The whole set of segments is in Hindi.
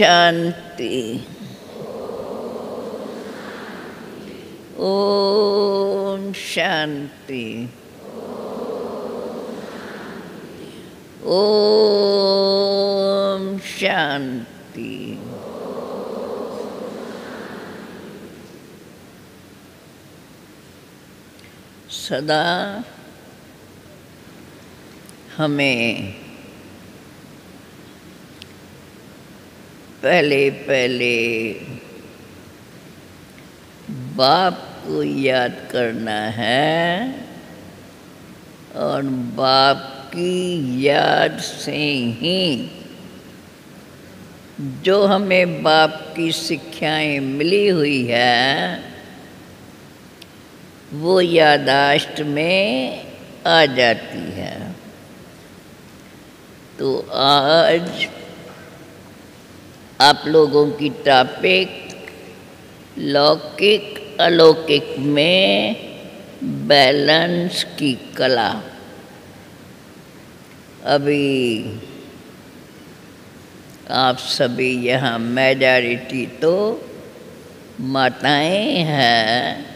शांति। ओम शांति। ओम शांति। सदा हमें पहले बाप को याद करना है और बाप की याद से ही जो हमें बाप की शिक्षाएं मिली हुई है वो यादाश्त में आ जाती है। तो आज आप लोगों की टॉपिक लौकिक अलौकिक में बैलेंस की कला। अभी आप सभी यहाँ मेजॉरिटी तो माताएं हैं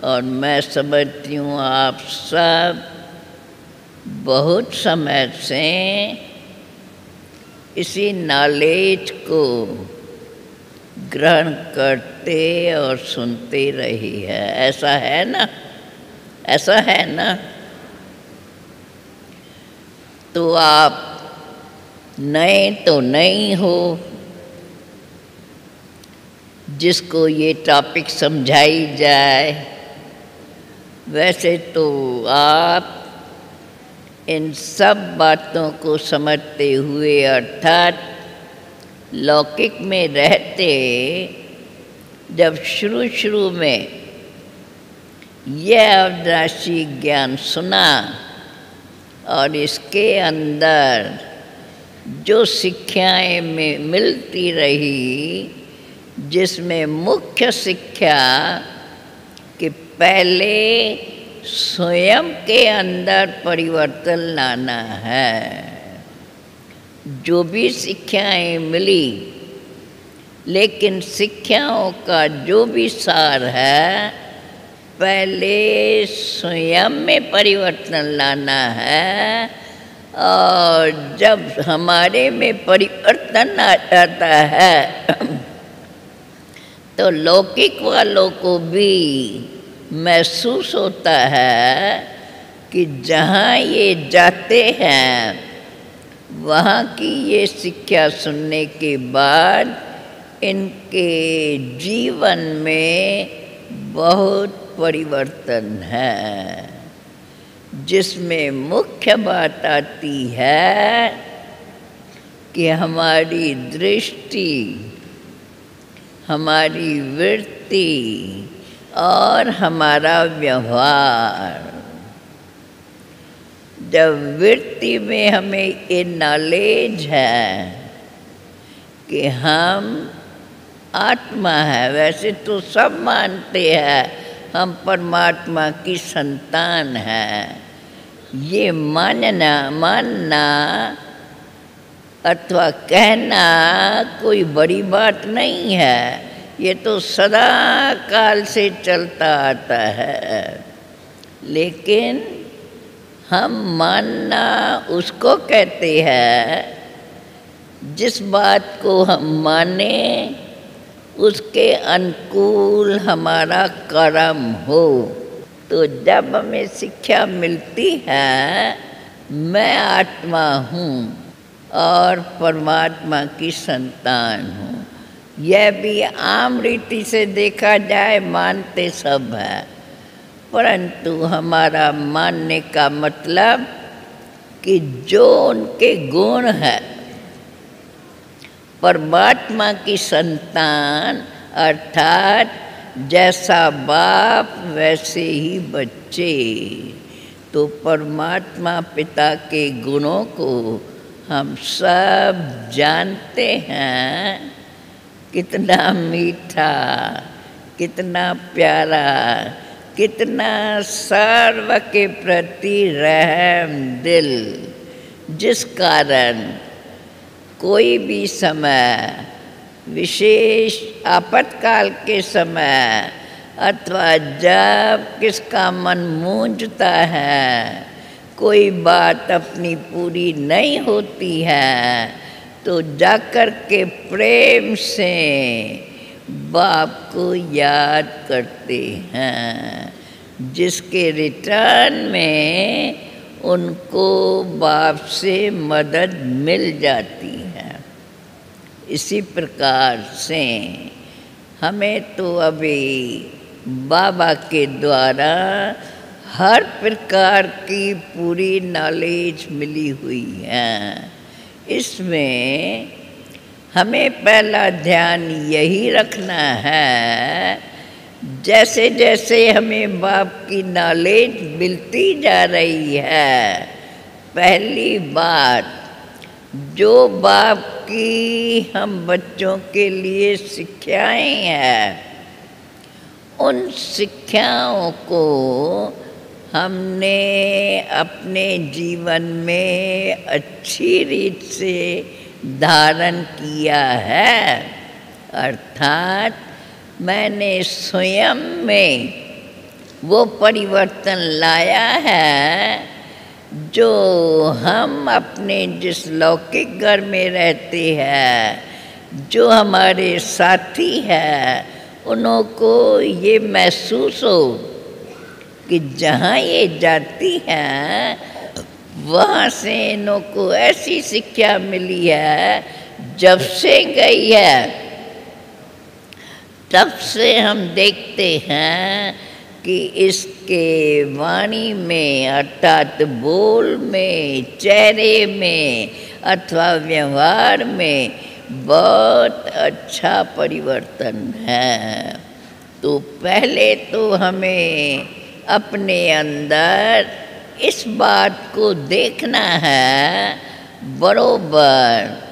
और मैं समझती हूँ आप सब बहुत समय से इसी नॉलेज को ग्रहण करते और सुनते रही है। ऐसा है ना? ऐसा है ना? तो आप नए तो नहीं हो, जिसको ये टॉपिक समझाई जाए। वैसे तो आप इन सब बातों को समझते हुए अर्थात लौकिक में रहते जब शुरू में यह अविनाशी ज्ञान सुना और इसके अंदर जो शिक्षाएं में मिलती रही, जिसमें मुख्य शिक्षा कि पहले स्वयं के अंदर परिवर्तन लाना है। जो भी शिक्षाएं मिली, लेकिन शिक्षाओं का जो भी सार है पहले स्वयं में परिवर्तन लाना है। और जब हमारे में परिवर्तन आ जाता है तो लौकिक वालों को भी महसूस होता है कि जहाँ ये जाते हैं वहाँ की ये शिक्षा सुनने के बाद इनके जीवन में बहुत परिवर्तन है। जिसमें मुख्य बात आती है कि हमारी दृष्टि, हमारी वृत्ति और हमारा व्यवहार। जब वृत्ति में हमें ये नॉलेज है कि हम आत्मा है, वैसे तो सब मानते हैं हम परमात्मा की संतान हैं। ये मानना अथवा कहना कोई बड़ी बात नहीं है। ये तो सदा काल से चलता आता है। लेकिन हम मानना उसको कहते हैं जिस बात को हम माने उसके अनुकूल हमारा कर्म हो। तो जब हमें शिक्षा मिलती है मैं आत्मा हूँ और परमात्मा की संतान हूँ, यह भी आम रीति से देखा जाए मानते सब है, परंतु हमारा मानने का मतलब कि जो उनके गुण है, परमात्मा की संतान अर्थात जैसा बाप वैसे ही बच्चे। तो परमात्मा पिता के गुणों को हम सब जानते हैं। कितना मीठा, कितना प्यारा, कितना सर्व के प्रति रहम दिल, जिस कारण कोई भी समय, विशेष आपातकाल के समय अथवा जब किसका मन मूंझता है, कोई बात अपनी पूरी नहीं होती है, तो जाकर के प्रेम से बाप को याद करते हैं, जिसके रिटर्न में उनको बाप से मदद मिल जाती है। इसी प्रकार से हमें तो अभी बाबा के द्वारा हर प्रकार की पूरी नॉलेज मिली हुई है। इसमें हमें पहला ध्यान यही रखना है, जैसे जैसे हमें बाप की नॉलेज मिलती जा रही है, पहली बात जो बाप की हम बच्चों के लिए शिक्षाएं हैं, उन शिक्षाओं को हमने अपने जीवन में अच्छी रीत से धारण किया है। अर्थात मैंने स्वयं में वो परिवर्तन लाया है, जो हम अपने जिस लौकिक घर में रहते हैं, जो हमारे साथी हैं, उन्हों को ये महसूस हो कि जहाँ ये जाती हैं वहाँ से इन्हों को ऐसी शिक्षा मिली है, जब से गई है तब से हम देखते हैं कि इसके वाणी में अर्थात बोल में, चेहरे में अथवा व्यवहार में बहुत अच्छा परिवर्तन है। तो पहले तो हमें अपने अंदर इस बात को देखना है, बरोबर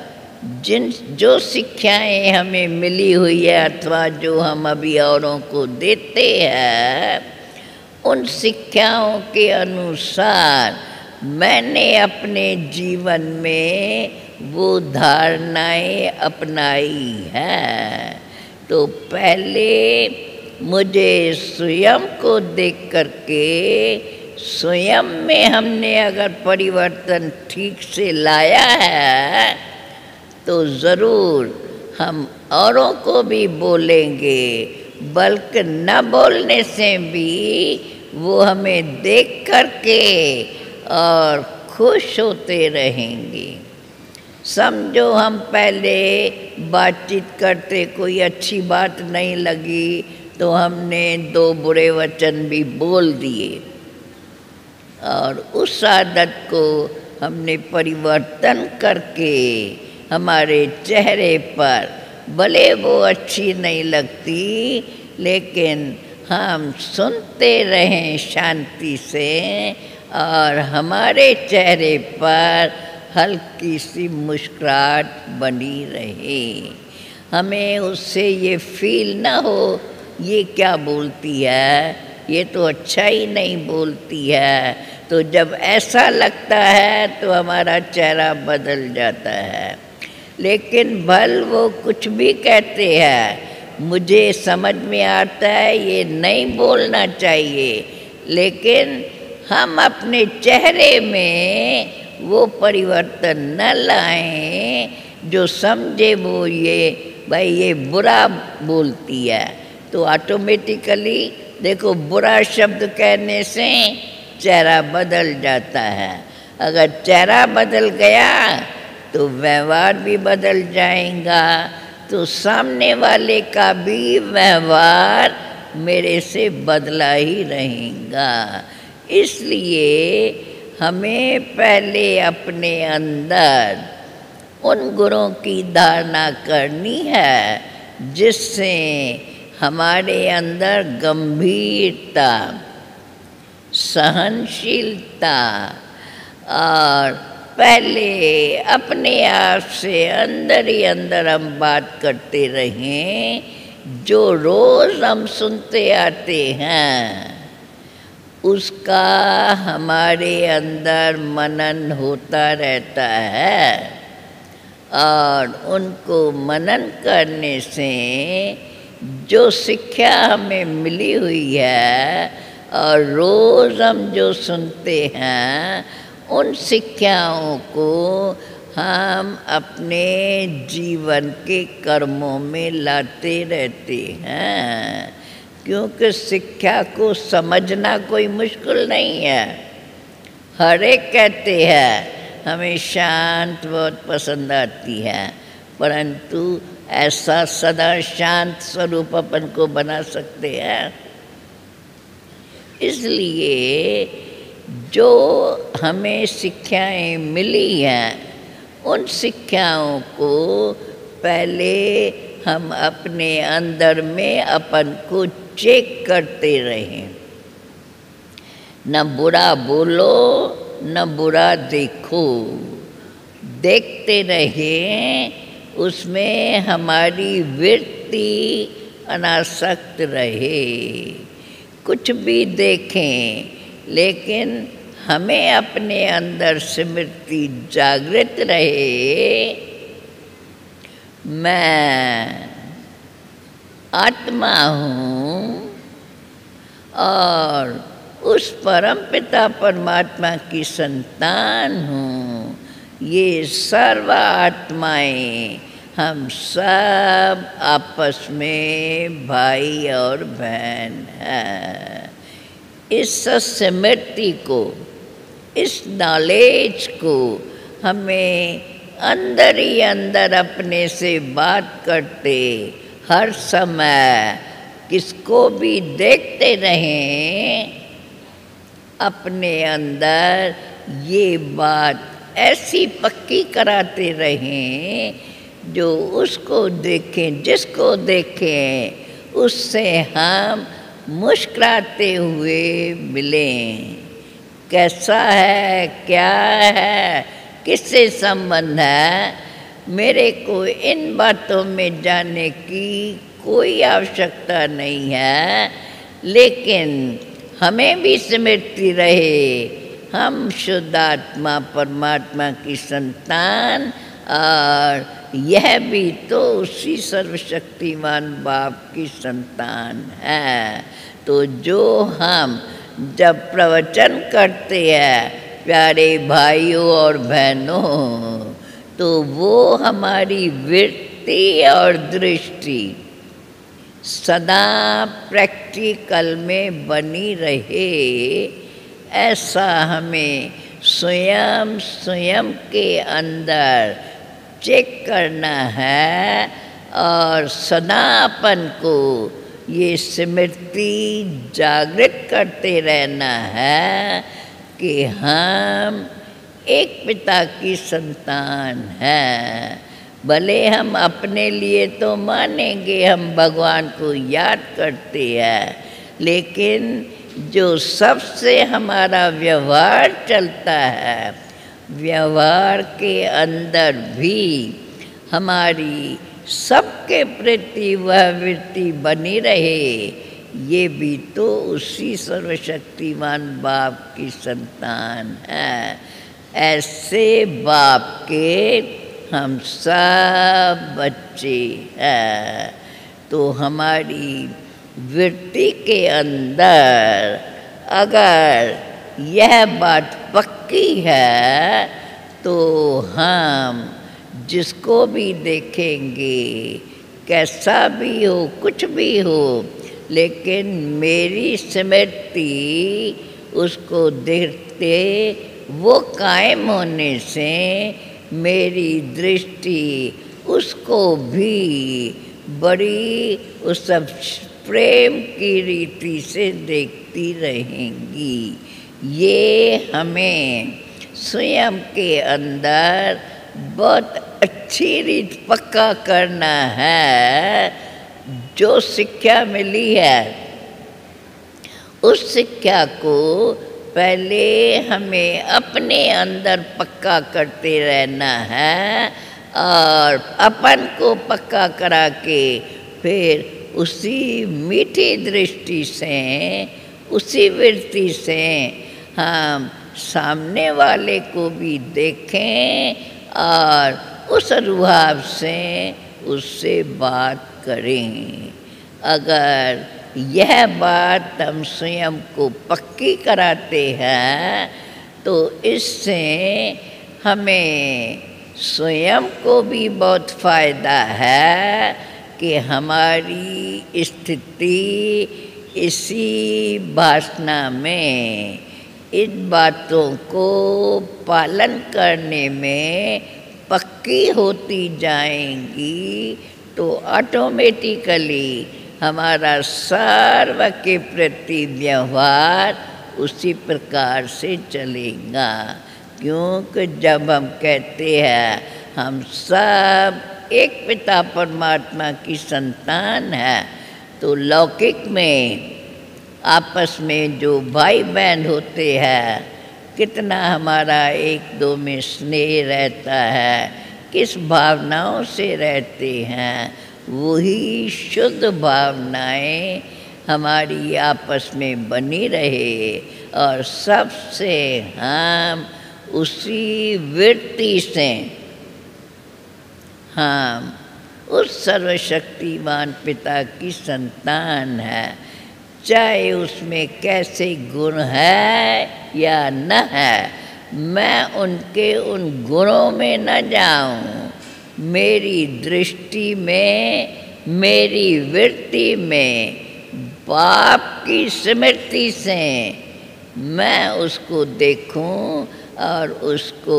जो शिक्षाएं हमें मिली हुई है अथवा जो हम अभी औरों को देते हैं, उन शिक्षाओं के अनुसार मैंने अपने जीवन में वो धारणाएं अपनाई है। तो पहले मुझे स्वयं को देख करके स्वयं में हमने अगर परिवर्तन ठीक से लाया है, तो ज़रूर हम औरों को भी बोलेंगे, बल्कि न बोलने से भी वो हमें देख करके और खुश होते रहेंगे। समझो हम पहले बातचीत करते, कोई अच्छी बात नहीं लगी तो हमने 2 बुरे वचन भी बोल दिए, और उस आदत को हमने परिवर्तन करके हमारे चेहरे पर, भले वो अच्छी नहीं लगती, लेकिन हम सुनते रहें शांति से और हमारे चेहरे पर हल्की सी मुस्कुराहट बनी रहे। हमें उससे ये फील ना हो ये क्या बोलती है, ये तो अच्छा ही नहीं बोलती है। तो जब ऐसा लगता है तो हमारा चेहरा बदल जाता है। लेकिन भल वो कुछ भी कहते हैं, मुझे समझ में आता है ये नहीं बोलना चाहिए, लेकिन हम अपने चेहरे में वो परिवर्तन न लाएं जो समझे वो ये भाई ये बुरा बोलती है। तो ऑटोमेटिकली देखो, बुरा शब्द कहने से चेहरा बदल जाता है। अगर चेहरा बदल गया तो व्यवहार भी बदल जाएगा, तो सामने वाले का भी व्यवहार मेरे से बदला ही रहेगा। इसलिए हमें पहले अपने अंदर उन गुणों की धारणा करनी है, जिससे हमारे अंदर गंभीरता, सहनशीलता और पहले अपने आप से अंदर ही अंदर हम बात करते रहें, जो रोज़ हम सुनते आते हैं उसका हमारे अंदर मनन होता रहता है। और उनको मनन करने से जो शिक्षा हमें मिली हुई है और रोज़ हम जो सुनते हैं उन शिक्षाओं को हम अपने जीवन के कर्मों में लाते रहते हैं, क्योंकि शिक्षा को समझना कोई मुश्किल नहीं है। हर एक कहते हैं हमें शांत बहुत पसंद आती है, परंतु ऐसा सदा शांत स्वरूप अपन को बना सकते हैं। इसलिए जो हमें शिक्षाएं मिली हैं उन शिक्षाओं को पहले हम अपने अंदर में अपन को चेक करते रहें। न बुरा बोलो न बुरा देखो, देखते रहें, उसमें हमारी वृत्ति अनासक्त रहे। कुछ भी देखें लेकिन हमें अपने अंदर स्मृति जागृत रहे, मैं आत्मा हूँ और उस परम पिता परमात्मा की संतान हूँ। ये सर्व आत्माएं हम सब आपस में भाई और बहन हैं। इस स्मृति को, इस नॉलेज को हमें अंदर ही अंदर अपने से बात करते हर समय किसको भी देखते रहें, अपने अंदर ये बात ऐसी पक्की कराते रहें जो उसको देखें, जिसको देखें उससे हम मुस्कुराते हुए मिलें। कैसा है, क्या है, किससे संबंध है, मेरे को इन बातों में जानने की कोई आवश्यकता नहीं है, लेकिन हमें भी स्मृति रहे हम शुद्ध आत्मा परमात्मा की संतान और यह भी तो उसी सर्वशक्तिमान बाप की संतान है। तो जो हम जब प्रवचन करते हैं प्यारे भाइयों और बहनों, तो वो हमारी वृत्ति और दृष्टि सदा प्रैक्टिकल में बनी रहे, ऐसा हमें स्वयं स्वयं के अंदर चेक करना है और सदा अपन को ये स्मृति जागृत करते रहना है कि हम एक पिता की संतान हैं। भले हम अपने लिए तो मानेंगे हम भगवान को याद करते हैं, लेकिन जो सबसे हमारा व्यवहार चलता है, व्यवहार के अंदर भी हमारी सबके प्रति वह वृत्ति बनी रहे, ये भी तो उसी सर्वशक्तिमान बाप की संतान है। ऐसे बाप के हम सब बच्चे हैं। तो हमारी वृत्ति के अंदर अगर यह बात पक्की है तो हम जिसको भी देखेंगे, कैसा भी हो, कुछ भी हो, लेकिन मेरी स्मृति उसको देखते वो कायम होने से मेरी दृष्टि उसको भी बड़ी उस प्रेम की रीति से देखती रहेंगी। ये हमें स्वयं के अंदर बहुत अच्छी रीत पक्का करना है। जो शिक्षा मिली है उस शिक्षा को पहले हमें अपने अंदर पक्का करते रहना है और अपन को पक्का करा के फिर उसी मीठी दृष्टि से, उसी वृत्ति से हम सामने वाले को भी देखें और उस रुहाब से उससे बात करें। अगर यह बात हम स्वयं को पक्की कराते हैं तो इससे हमें स्वयं को भी बहुत फायदा है कि हमारी स्थिति इसी वासना में इन बातों को पालन करने में पक्की होती जाएंगी, तो ऑटोमेटिकली हमारा सर्व के प्रति व्यवहार उसी प्रकार से चलेगा। क्योंकि जब हम कहते हैं हम सब एक पिता परमात्मा की संतान है, तो लौकिक में आपस में जो भाई बहन होते हैं, कितना हमारा एक दो में स्नेह रहता है, किस भावनाओं से रहते हैं, वही शुद्ध भावनाएं हमारी आपस में बनी रहे और सबसे हम उसी वृत्ति से हम उस सर्वशक्तिमान पिता की संतान है, चाहे उसमें कैसे गुण है या न है, मैं उनके उन गुणों में न जाऊं। मेरी दृष्टि में, मेरी वृत्ति में बाप की स्मृति से मैं उसको देखूं और उसको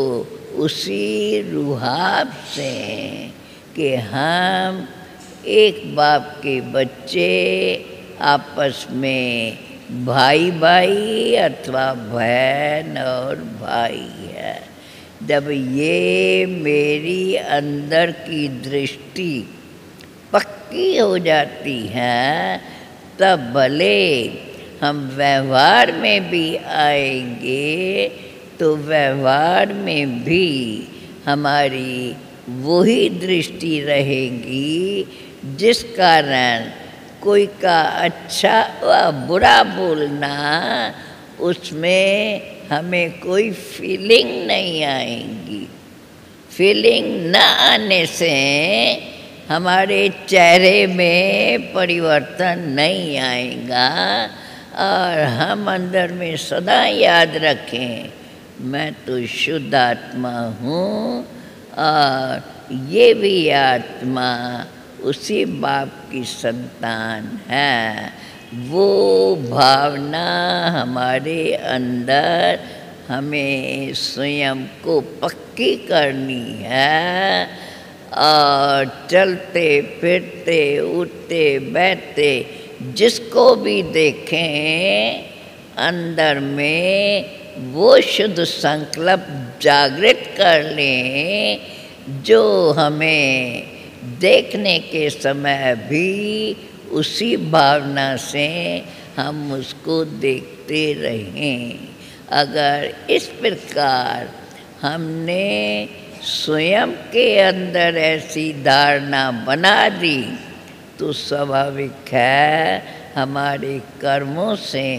उसी रुहाब से कि हम एक बाप के बच्चे आपस में भाई भाई अथवा बहन और भाई है। जब ये मेरी अंदर की दृष्टि पक्की हो जाती है, तब भले हम व्यवहार में भी आएंगे तो व्यवहार में भी हमारी वही दृष्टि रहेगी, जिस कारण कोई का अच्छा व बुरा बोलना उसमें हमें कोई फीलिंग नहीं आएगी। फीलिंग न आने से हमारे चेहरे में परिवर्तन नहीं आएगा और हम अंदर में सदा याद रखें, मैं तो शुद्ध आत्मा हूँ और ये भी आत्मा उसी बाप की संतान है। वो भावना हमारे अंदर हमें स्वयं को पक्की करनी है और चलते फिरते उठते बैठते जिसको भी देखें अंदर में वो शुद्ध संकल्प जागृत कर लें, जो हमें देखने के समय भी उसी भावना से हम उसको देखते रहें। अगर इस प्रकार हमने स्वयं के अंदर ऐसी धारणा बना दी तो स्वाभाविक है हमारे कर्मों से,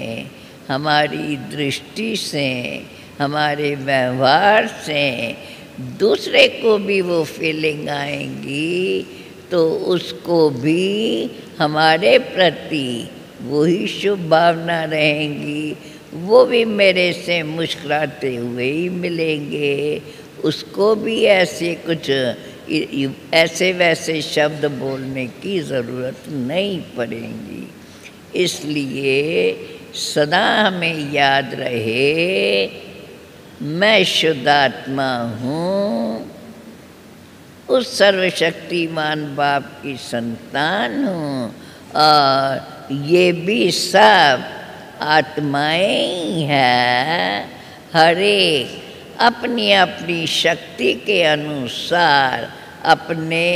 हमारी दृष्टि से, हमारे व्यवहार से दूसरे को भी वो फीलिंग आएंगी, तो उसको भी हमारे प्रति वही शुभ भावना रहेंगी। वो भी मेरे से मुस्कुराते हुए ही मिलेंगे, उसको भी ऐसे कुछ ऐसे वैसे शब्द बोलने की ज़रूरत नहीं पड़ेगी। इसलिए सदा हमें याद रहे, मैं शुद्ध आत्मा हूँ, उस सर्वशक्तिमान बाप की संतान हूँ और ये भी सब आत्माएं ही हैं। हर एक अपनी अपनी शक्ति के अनुसार अपने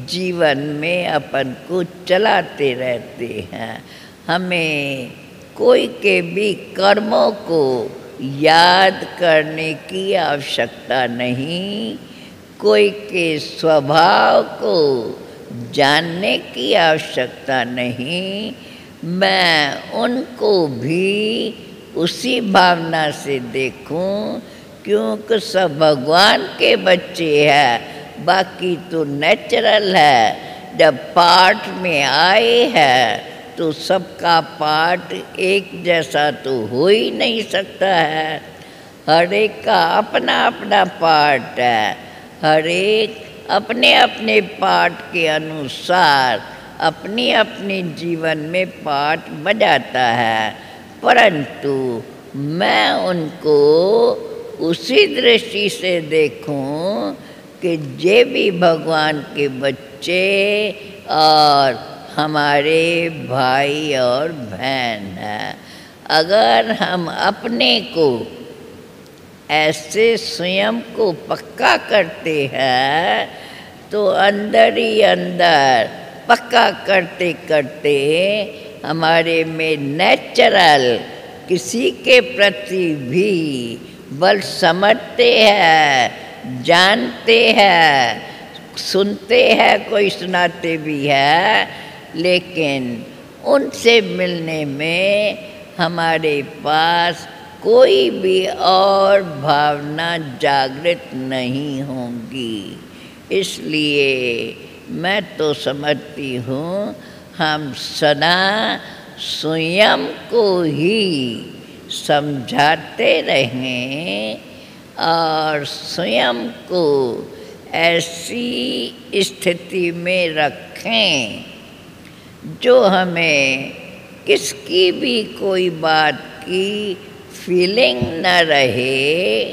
जीवन में अपन को चलाते रहते हैं। हमें कोई के भी कर्मों को याद करने की आवश्यकता नहीं, कोई के स्वभाव को जानने की आवश्यकता नहीं। मैं उनको भी उसी भावना से देखूं, क्योंकि सब भगवान के बच्चे हैं, बाकी तो नेचुरल है। जब पार्ट में आए है तो सबका पार्ट एक जैसा तो हो ही नहीं सकता है। हर एक का अपना अपना पार्ट है। हर एक अपने अपने पार्ट के अनुसार अपनी अपनी जीवन में पार्ट बजाता है, परंतु मैं उनको उसी दृष्टि से देखूं कि ये भी भगवान के बच्चे और हमारे भाई और बहन हैं। अगर हम अपने को ऐसे स्वयं को पक्का करते हैं तो अंदर ही अंदर पक्का करते करते हमारे में नेचुरल किसी के प्रति भी बल समझते हैं, जानते हैं, सुनते हैं, कोई सुनाते भी है, लेकिन उनसे मिलने में हमारे पास कोई भी और भावना जागृत नहीं होंगी। इसलिए मैं तो समझती हूँ हम सदा स्वयं को ही समझाते रहें और स्वयं को ऐसी स्थिति में रखें जो हमें किसकी भी कोई बात की फीलिंग न रहे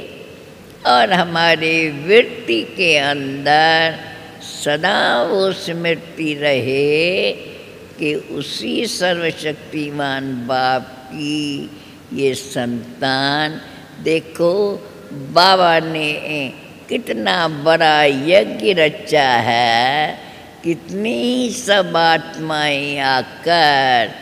और हमारे वृत्ति के अंदर सदा वो स्मृति रहे कि उसी सर्वशक्तिमान बाप की ये संतान। देखो बाबा ने कितना बड़ा यज्ञ रचा है, कितनी सब आत्माएं आकर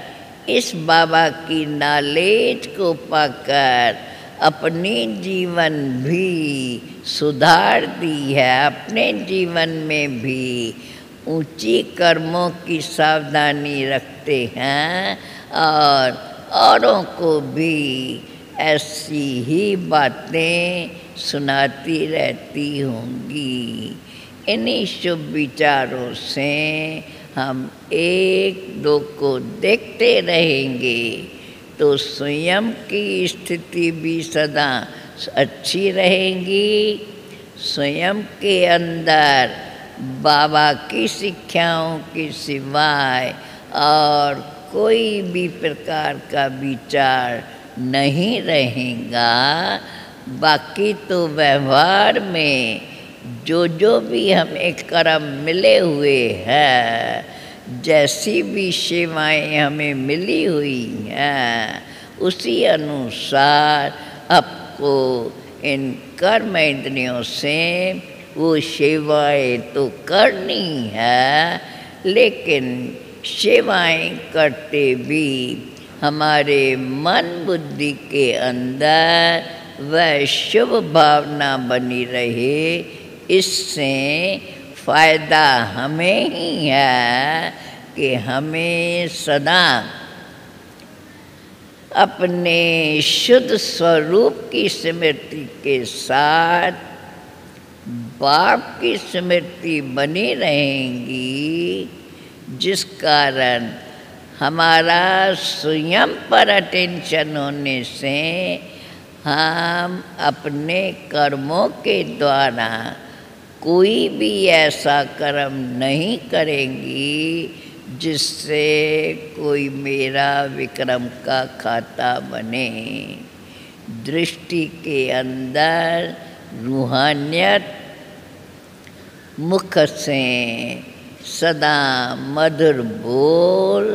इस बाबा की नॉलेज को पाकर अपने जीवन भी सुधार दी है, अपने जीवन में भी ऊंची कर्मों की सावधानी रखते हैं और औरों को भी ऐसी ही बातें सुनाती रहती होंगी। इन्हीं शुभ विचारों से हम एक दो को देखते रहेंगे तो स्वयं की स्थिति भी सदा अच्छी रहेगी। स्वयं के अंदर बाबा की शिक्षाओं के सिवाय और कोई भी प्रकार का विचार नहीं रहेगा। बाकी तो व्यवहार में जो भी हमें कर्म मिले हुए हैं, जैसी भी सेवाएं हमें मिली हुई हैं, उसी अनुसार आपको इन कर्म इंद्रियों से वो सेवाएं तो करनी है, लेकिन सेवाएं करते भी हमारे मन बुद्धि के अंदर वह शुभ भावना बनी रहे। इससे फायदा हमें ही है कि हमें सदा अपने शुद्ध स्वरूप की स्मृति के साथ बाप की स्मृति बनी रहेंगी, जिस कारण हमारा स्वयं पर अटेंशन होने से हम अपने कर्मों के द्वारा कोई भी ऐसा कर्म नहीं करेंगी जिससे कोई मेरा विक्रम का खाता बने। दृष्टि के अंदर रूहानियत मुख से सदा मधुर बोल,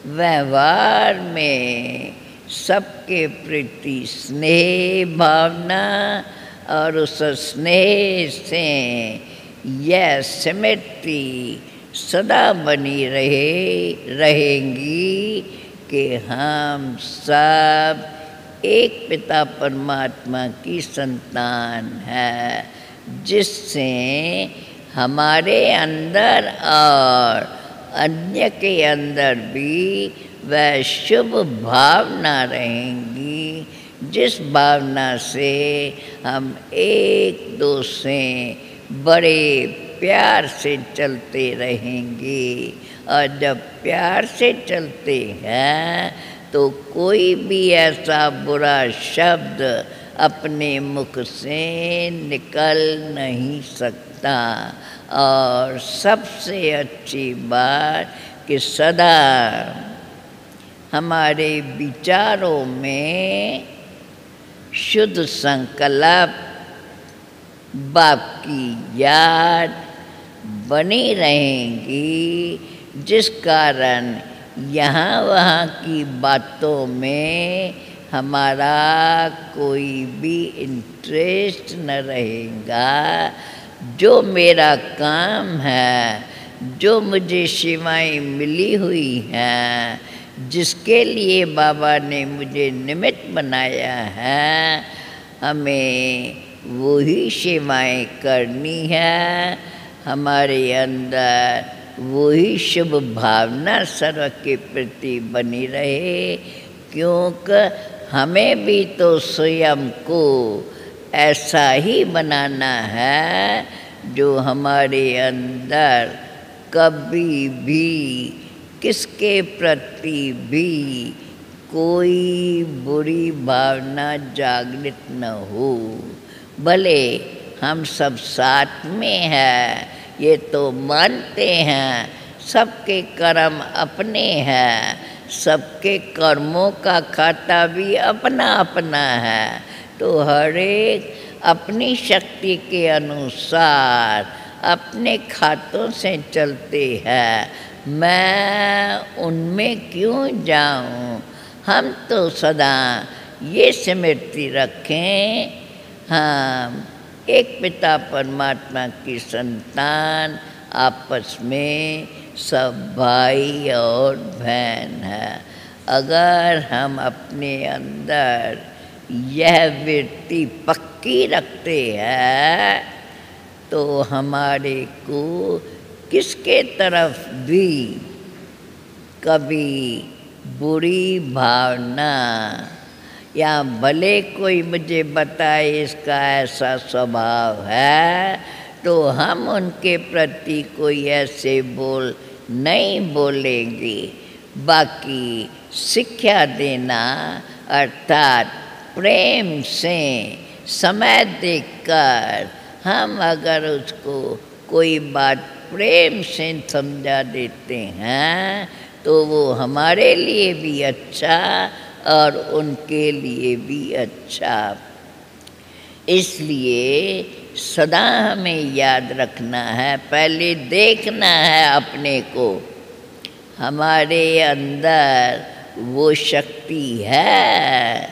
व्यवहार में सबके प्रति स्नेह भावना और उस स्नेह से यह स्मृति सदा बनी रहेंगी कि हम सब एक पिता परमात्मा की संतान है, जिससे हमारे अंदर और अन्य के अंदर भी वह शुभ भावना रहेंगी, जिस भावना से हम एक दो से बड़े प्यार से चलते रहेंगे। और जब प्यार से चलते हैं तो कोई भी ऐसा बुरा शब्द अपने मुख से निकल नहीं सकता। और सबसे अच्छी बात कि सदा हमारे विचारों में शुद्ध संकल्प, बाप की याद बनी रहेंगी, जिस कारण यहाँ वहाँ की बातों में हमारा कोई भी इंटरेस्ट न रहेगा। जो मेरा काम है, जो मुझे सेवाएं मिली हुई हैं, जिसके लिए बाबा ने मुझे निमित्त बनाया है, हमें वही सेवाएं करनी है। हमारे अंदर वही शुभ भावना सर्व के प्रति बनी रहे, क्योंकि हमें भी तो स्वयं को ऐसा ही बनाना है जो हमारे अंदर कभी भी किसके प्रति भी कोई बुरी भावना जागृत न हो। भले हम सब साथ में हैं, ये तो मानते हैं, सबके कर्म अपने हैं, सबके कर्मों का खाता भी अपना अपना है। तो हर एक अपनी शक्ति के अनुसार अपने खातों से चलते हैं। मैं उनमें क्यों जाऊं? हम तो सदा ये स्मृति रखें, हम एक पिता परमात्मा की संतान, आपस में सब भाई और बहन है। अगर हम अपने अंदर यह वृत्ति पक्की रखते हैं तो हमारे को किसके तरफ भी कभी बुरी भावना, या भले कोई मुझे बताए इसका ऐसा स्वभाव है, तो हम उनके प्रति कोई ऐसे बोल नहीं बोलेंगे। बाकी शिक्षा देना अर्थात प्रेम से समय देकर हम अगर उसको कोई बात प्रेम से समझा देते हैं तो वो हमारे लिए भी अच्छा और उनके लिए भी अच्छा। इसलिए सदा हमें याद रखना है, पहले देखना है अपने को, हमारे अंदर वो शक्ति है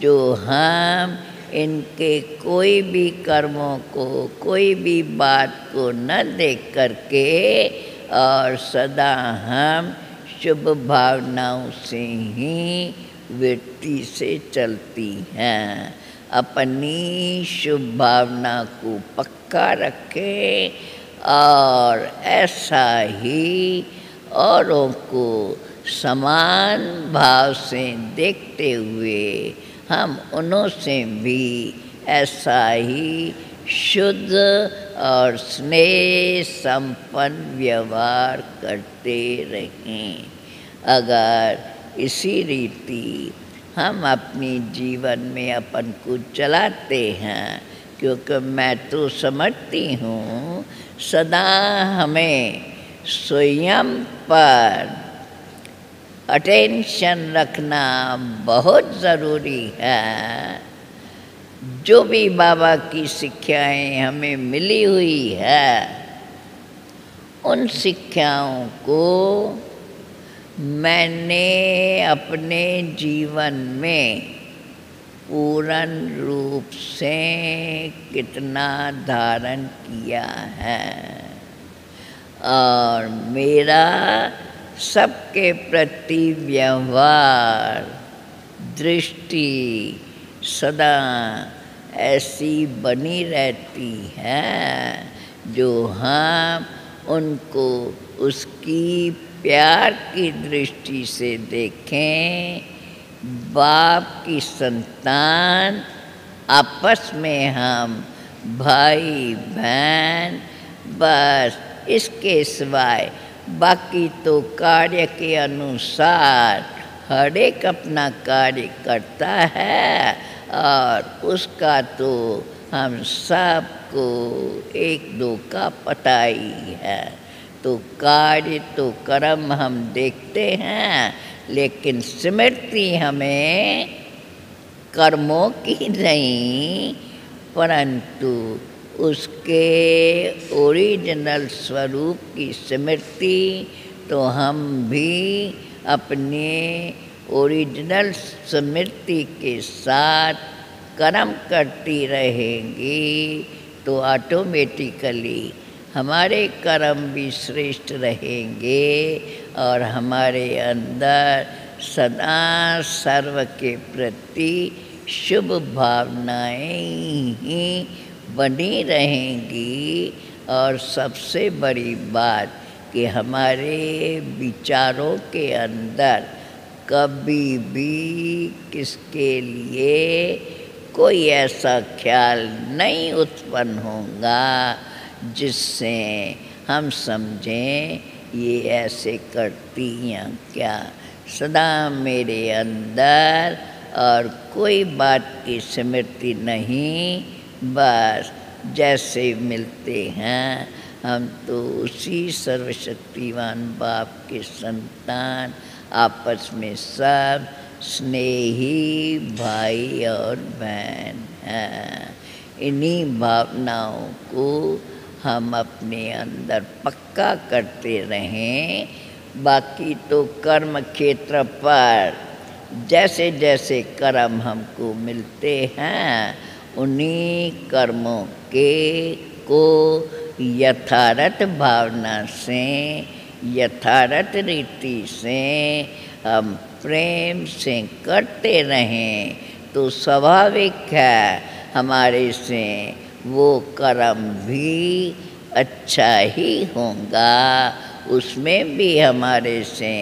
जो हम इनके कोई भी कर्मों को, कोई भी बात को न देख करके और सदा हम शुभ भावनाओं से ही वृत्ति से चलती हैं। अपनी शुभ भावना को पक्का रखें और ऐसा ही औरों को समान भाव से देखते हुए हम उन्हों से भी ऐसा ही शुद्ध और स्नेह संपन्न व्यवहार करते रहें। अगर इसी रीति हम अपनी जीवन में अपन को चलाते हैं, क्योंकि मैं तो समझती हूँ सदा हमें स्वयं पर अटेंशन रखना बहुत ज़रूरी है। जो भी बाबा की शिक्षाएं हमें मिली हुई है, उन शिक्षाओं को मैंने अपने जीवन में पूर्ण रूप से कितना धारण किया है और मेरा सबके प्रति व्यवहार, दृष्टि सदा ऐसी बनी रहती है जो हम उनको उसकी प्यार की दृष्टि से देखें। बाप की संतान आपस में हम भाई बहन, बस इसके सिवाय बाकी तो कार्य के अनुसार हर एक अपना कार्य करता है और उसका तो हम सबको एक दो का पता ही है। तो कार्य तो कर्म हम देखते हैं, लेकिन स्मृति हमें कर्मों की नहीं, परंतु उसके ओरिजिनल स्वरूप की स्मृति तो हम भी अपने ओरिजिनल स्मृति के साथ कर्म करती रहेंगी, तो ऑटोमेटिकली हमारे कर्म भी श्रेष्ठ रहेंगे और हमारे अंदर सदा सर्व के प्रति शुभ भावनाएं ही बनी रहेंगी। और सबसे बड़ी बात कि हमारे विचारों के अंदर कभी भी किसके लिए कोई ऐसा ख्याल नहीं उत्पन्न होगा जिससे हम समझें ये ऐसे करती या क्या। सदा मेरे अंदर और कोई बात की स्मृति नहीं, बस जैसे मिलते हैं हम तो उसी सर्वशक्तिवान बाप के संतान, आपस में सब स्नेही भाई और बहन हैं। इन्हीं भावनाओं को हम अपने अंदर पक्का करते रहें। बाकी तो कर्म क्षेत्र पर जैसे जैसे कर्म हमको मिलते हैं, उन्हीं कर्मों के को यथार्थ भावना से, यथार्थ रीति से हम प्रेम से करते रहें तो स्वाभाविक है हमारे से वो कर्म भी अच्छा ही होगा, उसमें भी हमारे से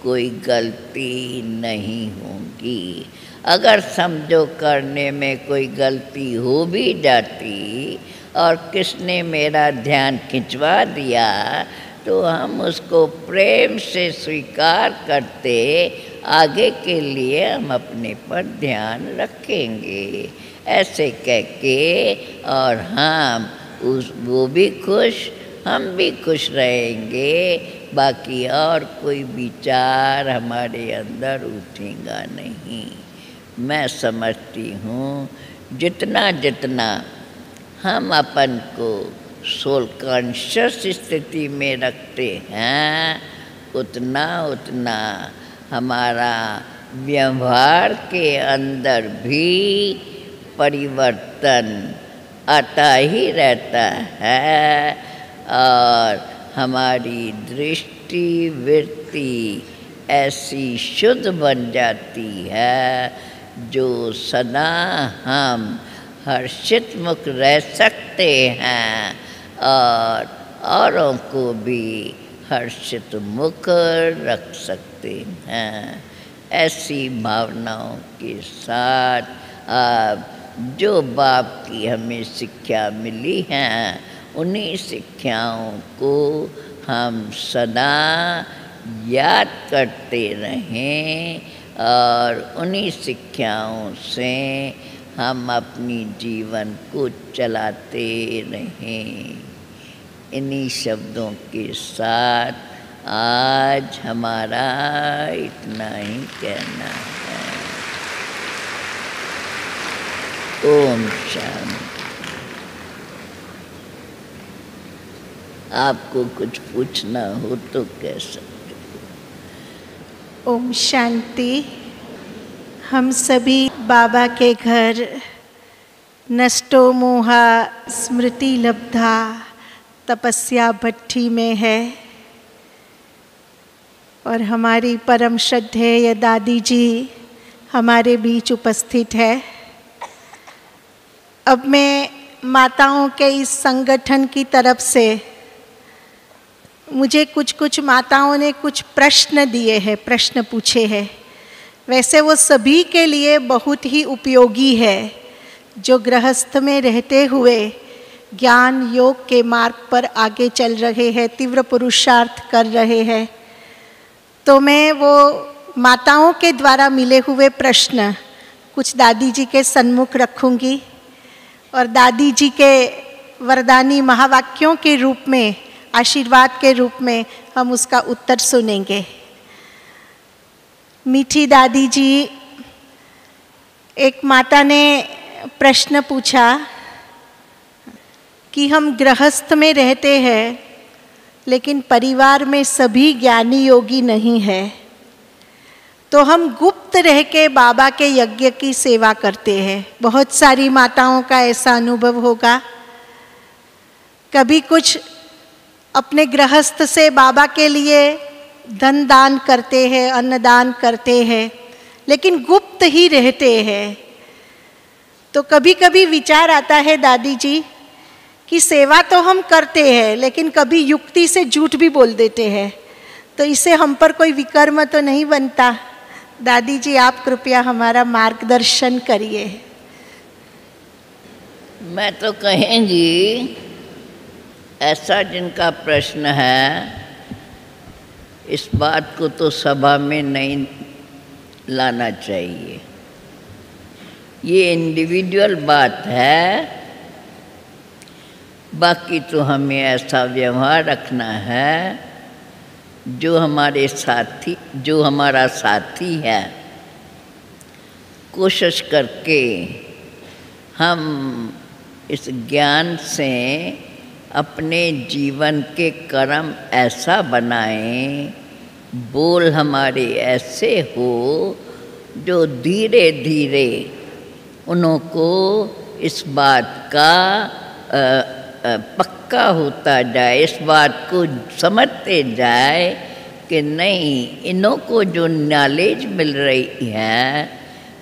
कोई गलती नहीं होगी। अगर समझो करने में कोई गलती हो भी जाती और किसने मेरा ध्यान खिंचवा दिया, तो हम उसको प्रेम से स्वीकार करते आगे के लिए हम अपने पर ध्यान रखेंगे, ऐसे कह के, और हम वो भी खुश, हम भी खुश रहेंगे। बाकी और कोई विचार हमारे अंदर उठेगा नहीं। मैं समझती हूँ जितना जितना हम अपन को सोल कॉन्शियस स्थिति में रखते हैं, उतना उतना हमारा व्यवहार के अंदर भी परिवर्तन आता ही रहता है और हमारी दृष्टि वृत्ति ऐसी शुद्ध बन जाती है जो सदा हम हर्षित मुख रह सकते हैं और औरों को भी हर्षित मुख रख सकते हैं। ऐसी भावनाओं के साथ अब जो बाप की हमें शिक्षा मिली हैं, उन्हीं शिक्षाओं को हम सदा याद करते रहें और उन्हीं शिक्षाओं से हम अपनी जीवन को चलाते रहें। इन्हीं शब्दों के साथ आज हमारा इतना ही कहना है। ओम शांति। आपको कुछ पूछना हो तो कह सकते हो। ओम शांति। हम सभी बाबा के घर नष्टो मोहा स्मृति लब्धा तपस्या भट्टी में है और हमारी परम श्रद्धेय दादी जी हमारे बीच उपस्थित है। अब मैं माताओं के इस संगठन की तरफ से, मुझे कुछ माताओं ने कुछ प्रश्न दिए हैं, प्रश्न पूछे हैं। वैसे वो सभी के लिए बहुत ही उपयोगी है, जो गृहस्थ में रहते हुए ज्ञान योग के मार्ग पर आगे चल रहे हैं, तीव्र पुरुषार्थ कर रहे हैं, तो मैं वो माताओं के द्वारा मिले हुए प्रश्न कुछ दादी जी के सन्मुख रखूंगी और दादी जी के वरदानी महावाक्यों के रूप में, आशीर्वाद के रूप में हम उसका उत्तर सुनेंगे। मीठी दादी जी, एक माता ने प्रश्न पूछा कि हम गृहस्थ में रहते हैं लेकिन परिवार में सभी ज्ञानी योगी नहीं है, तो हम गुप्त रह के बाबा के यज्ञ की सेवा करते हैं। बहुत सारी माताओं का ऐसा अनुभव होगा। कभी कुछ अपने गृहस्थ से बाबा के लिए धन दान करते हैं, अन्नदान करते हैं, लेकिन गुप्त ही रहते हैं। तो कभी कभी विचार आता है दादी जी कि सेवा तो हम करते हैं लेकिन कभी युक्ति से झूठ भी बोल देते हैं, तो इससे हम पर कोई विकर्म तो नहीं बनता। दादी जी, आप कृपया हमारा मार्गदर्शन करिए। मैं तो कहेंगी, ऐसा जिनका प्रश्न है, इस बात को तो सभा में नहीं लाना चाहिए। ये इंडिविजुअल बात है। बाकी तो हमें ऐसा व्यवहार रखना है जो हमारा साथी है, कोशिश करके हम इस ज्ञान से अपने जीवन के कर्म ऐसा बनाएं, बोल हमारे ऐसे हो जो धीरे धीरे उनको इस बात का पक्का होता जाए, इस बात को समझते जाए कि नहीं, इन्हों को जो नॉलेज मिल रही है,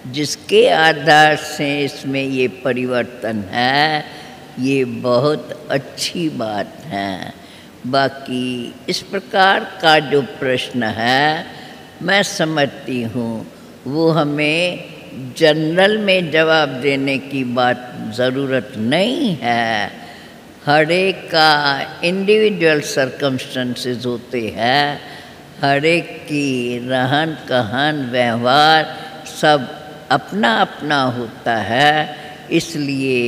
जिसके आधार से इसमें ये परिवर्तन है, ये बहुत अच्छी बात है। बाकी इस प्रकार का जो प्रश्न है, मैं समझती हूँ वो हमें जनरल में जवाब देने की बात ज़रूरत नहीं है। हर एक का इंडिविजुअल सर्कमस्टेंसेस होते हैं, हर एक की रहन कहन व्यवहार सब अपना अपना होता है। इसलिए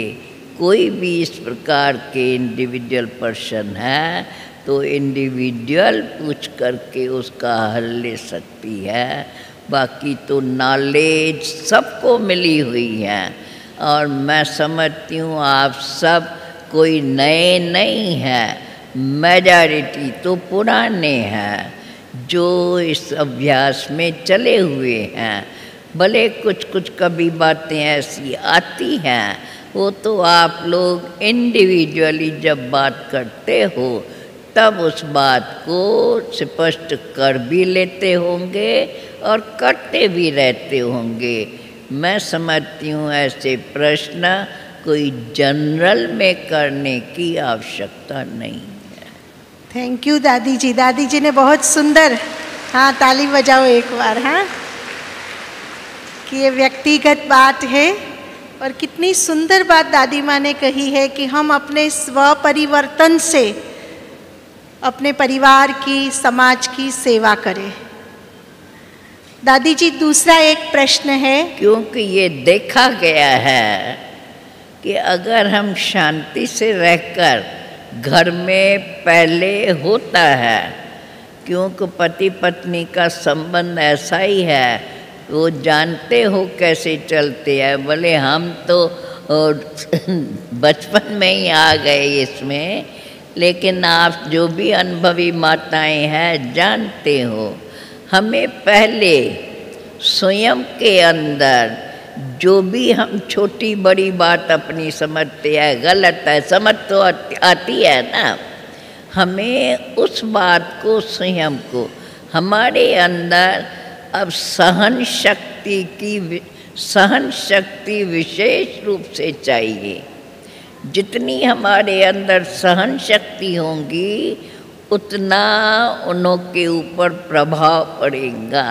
कोई भी इस प्रकार के इंडिविजुअल पर्सन है तो इंडिविजुअल पूछ करके उसका हल ले सकती है। बाकी तो नॉलेज सबको मिली हुई है और मैं समझती हूँ आप सब कोई नए नहीं हैं, मेजॉरिटी तो पुराने हैं जो इस अभ्यास में चले हुए हैं। भले कुछ कुछ कभी बातें ऐसी आती हैं, वो तो आप लोग इंडिविजुअली जब बात करते हो तब उस बात को स्पष्ट कर भी लेते होंगे और करते भी रहते होंगे। मैं समझती हूँ ऐसे प्रश्न कोई जनरल में करने की आवश्यकता नहीं है। थैंक यू दादी जी। दादी जी ने बहुत सुंदर, हाँ ताली बजाओ एक बार, हाँ, कि ये व्यक्तिगत बात है और कितनी सुंदर बात दादी माँ ने कही है कि हम अपने स्व परिवर्तन से अपने परिवार की, समाज की सेवा करें। दादी जी, दूसरा एक प्रश्न है, क्योंकि ये देखा गया है कि अगर हम शांति से रहकर घर में पहले होता है, क्योंकि पति पत्नी का संबंध ऐसा ही है, वो जानते हो कैसे चलते हैं। भले हम तो बचपन में ही आ गए इसमें, लेकिन आप जो भी अनुभवी माताएं हैं जानते हो, हमें पहले स्वयं के अंदर जो भी हम छोटी बड़ी बात अपनी समझते हैं, गलत है, समझ तो आती है ना, हमें उस बात को, स्वयं को, हमारे अंदर अब सहन शक्ति विशेष रूप से चाहिए। जितनी हमारे अंदर सहन शक्ति होंगी उतना उन्हों के ऊपर प्रभाव पड़ेगा।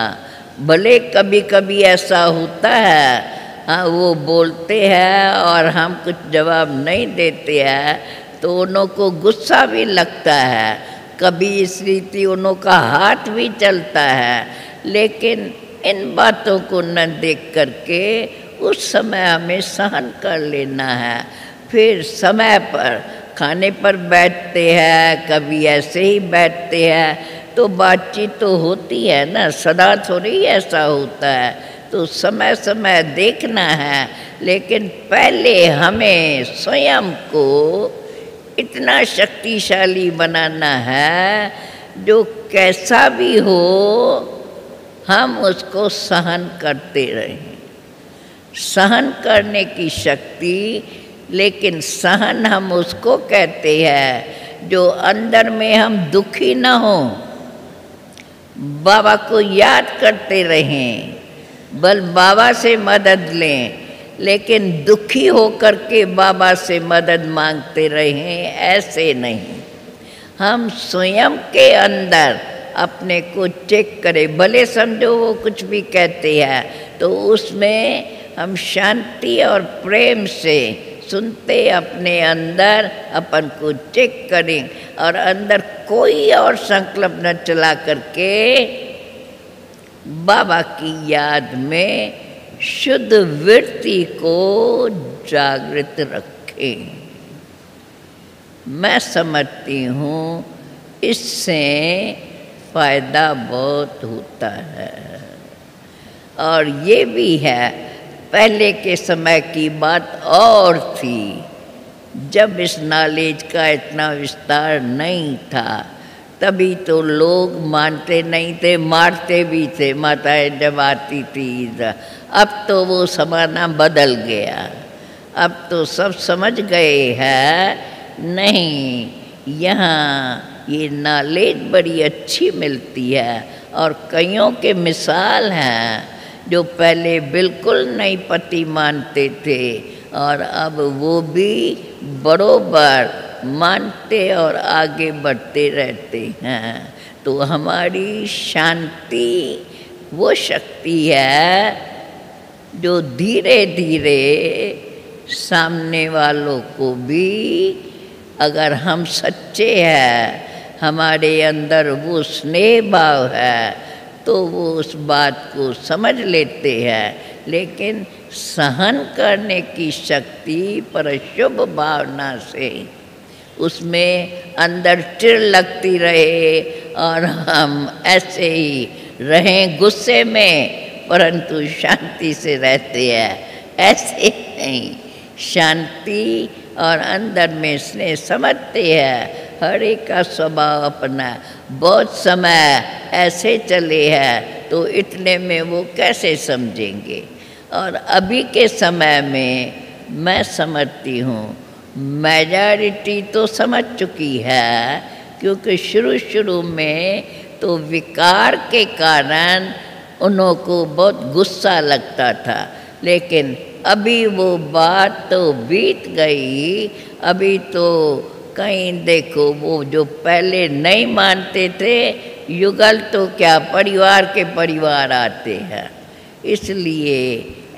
भले कभी कभी ऐसा होता है हाँ वो बोलते हैं और हम कुछ जवाब नहीं देते हैं तो उन्हों को गुस्सा भी लगता है, कभी इस रीति उन्हों का हाथ भी चलता है। लेकिन इन बातों को न देख करके उस समय हमें सहन कर लेना है। फिर समय पर खाने पर बैठते हैं, कभी ऐसे ही बैठते हैं, तो बातचीत तो होती है ना, सदा थोड़ी ऐसा होता है। तो समय समय देखना है, लेकिन पहले हमें स्वयं को इतना शक्तिशाली बनाना है जो कैसा भी हो हम उसको सहन करते रहें। सहन करने की शक्ति, लेकिन सहन हम उसको कहते हैं जो अंदर में हम दुखी न हो, बाबा को याद करते रहें, बल बाबा से मदद लें, लेकिन दुखी होकर के बाबा से मदद मांगते रहें, ऐसे नहीं। हम स्वयं के अंदर अपने को चेक करें, भले समझो वो कुछ भी कहते हैं तो उसमें हम शांति और प्रेम से सुनते अपने अंदर अपन को चेक करें और अंदर कोई और संकल्प न चला करके बाबा की याद में शुद्ध वृत्ति को जागृत रखें। मैं समझती हूँ इससे फायदा बहुत होता है। और ये भी है, पहले के समय की बात और थी, जब इस नॉलेज का इतना विस्तार नहीं था, तभी तो लोग मानते नहीं थे, मारते भी थे माताएं जब आती थी इधर। अब तो वो ज़माना बदल गया, अब तो सब समझ गए हैं नहीं, यहाँ ये नॉलेज बड़ी अच्छी मिलती है। और कईयों के मिसाल हैं जो पहले बिल्कुल नहीं पति मानते थे और अब वो भी बरोबर मानते और आगे बढ़ते रहते हैं। तो हमारी शांति वो शक्ति है जो धीरे धीरे सामने वालों को भी, अगर हम सच्चे हैं, हमारे अंदर वो स्नेह भाव है, तो वो उस बात को समझ लेते हैं। लेकिन सहन करने की शक्ति पर शुभ भावना से उसमें अंदर चिढ़ लगती रहे और हम ऐसे ही रहें गुस्से में, परंतु शांति से रहते हैं, ऐसे नहीं। शांति और अंदर में स्नेह समझते हैं, हर एक का स्वभाव अपना। बहुत समय ऐसे चले हैं तो इतने में वो कैसे समझेंगे। और अभी के समय में मैं समझती हूँ मेजॉरिटी तो समझ चुकी है, क्योंकि शुरू में तो विकार के कारण उन्हों को बहुत गुस्सा लगता था, लेकिन अभी वो बात तो बीत गई। अभी तो कहीं देखो, वो जो पहले नहीं मानते थे, युगल तो क्या परिवार के परिवार आते हैं। इसलिए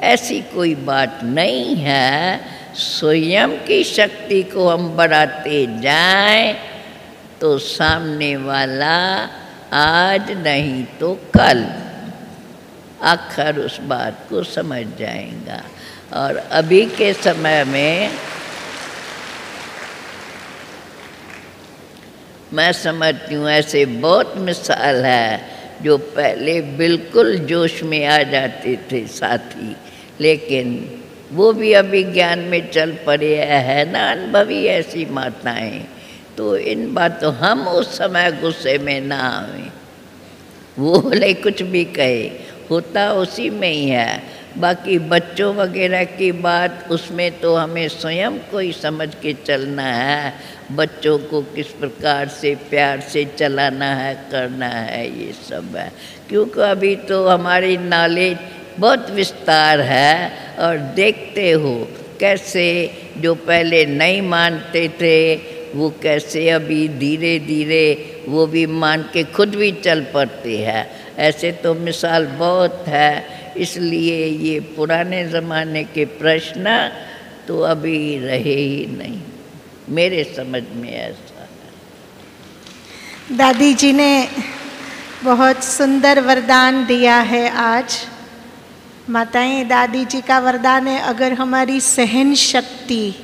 ऐसी कोई बात नहीं है, स्वयं की शक्ति को हम बढ़ाते जाएं तो सामने वाला आज नहीं तो कल आखिर उस बात को समझ जाएगा। और अभी के समय में मैं समझती हूँ ऐसे बहुत मिसाल है जो पहले बिल्कुल जोश में आ जाते थे साथी, लेकिन वो भी अभी ज्ञान में चल पड़े है ना, अनुभवी ऐसी माताएं। तो इन बातों हम उस समय गुस्से में ना आए, वो बोले कुछ भी कहे, होता उसी में ही है। बाकी बच्चों वगैरह की बात, उसमें तो हमें स्वयं को ही समझ के चलना है, बच्चों को किस प्रकार से प्यार से चलाना है, करना है, ये सब है। क्योंकि अभी तो हमारी नॉलेज बहुत विस्तार है और देखते हो कैसे जो पहले नहीं मानते थे वो कैसे अभी धीरे धीरे वो भी मान के खुद भी चल पड़ते हैं। ऐसे तो मिसाल बहुत है। इसलिए ये पुराने ज़माने के प्रश्न तो अभी रहे ही नहीं, मेरे समझ में ऐसा है। दादी जी ने बहुत सुंदर वरदान दिया है आज। माताएं, दादी जी का वरदान है, अगर हमारी सहन शक्ति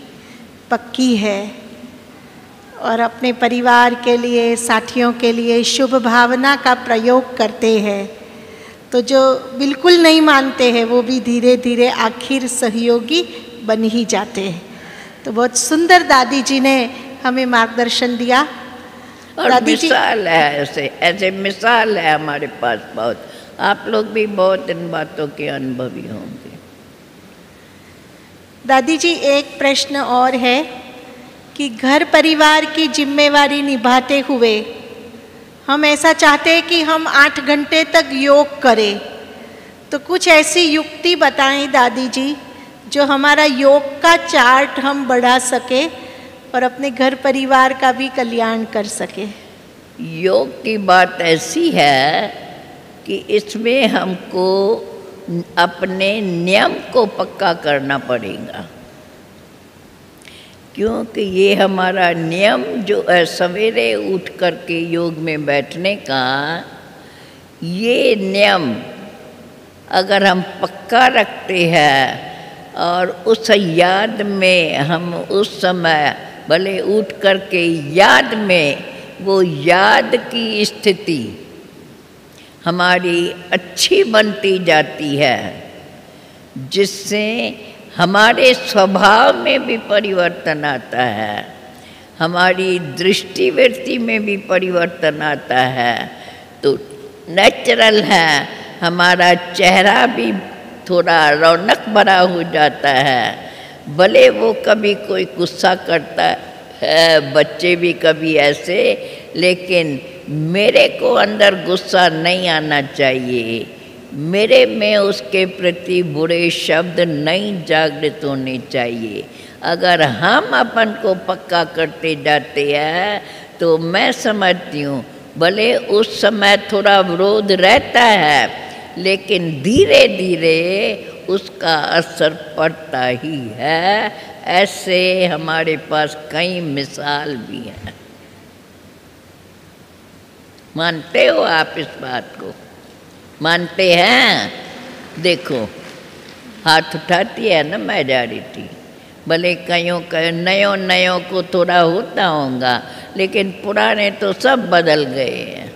पक्की है और अपने परिवार के लिए, साथियों के लिए शुभ भावना का प्रयोग करते हैं, तो जो बिल्कुल नहीं मानते हैं वो भी धीरे धीरे आखिर सहयोगी बन ही जाते हैं। तो बहुत सुंदर दादी जी ने हमें मार्गदर्शन दिया। और दादी जी मिसाल है, ऐसे मिसाल है हमारे पास बहुत। आप लोग भी बहुत इन बातों के अनुभवी होंगे। दादी जी, एक प्रश्न और है कि घर परिवार की जिम्मेवारी निभाते हुए हम ऐसा चाहते हैं कि हम 8 घंटे तक योग करें, तो कुछ ऐसी युक्ति बताएं दादी जी जो हमारा योग का चार्ट हम बढ़ा सके और अपने घर परिवार का भी कल्याण कर सके। योग की बात ऐसी है कि इसमें हमको अपने नियम को पक्का करना पड़ेगा, क्योंकि ये हमारा नियम जो है सवेरे उठ कर के योग में बैठने का, ये नियम अगर हम पक्का रखते हैं और उस याद में हम उस समय भले उठ कर के याद में, वो याद की स्थिति हमारी अच्छी बनती जाती है, जिससे हमारे स्वभाव में भी परिवर्तन आता है, हमारी दृष्टिवृत्ति में भी परिवर्तन आता है। तो नेचुरल है, हमारा चेहरा भी थोड़ा रौनक भरा हो जाता है। भले वो कभी कोई गुस्सा करता है, बच्चे भी कभी ऐसे, लेकिन मेरे को अंदर गुस्सा नहीं आना चाहिए, मेरे में उसके प्रति बुरे शब्द नहीं जागृत होने चाहिए। अगर हम अपन को पक्का करते जाते हैं तो मैं समझती हूँ भले उस समय थोड़ा विरोध रहता है, लेकिन धीरे धीरे उसका असर पड़ता ही है। ऐसे हमारे पास कई मिसाल भी हैं। मानते हो आप इस बात को? मानते हैं? देखो हाथ उठाती है ना मेजॉरिटी, भले कईयों नयों को थोड़ा होता होगा, लेकिन पुराने तो सब बदल गए हैं।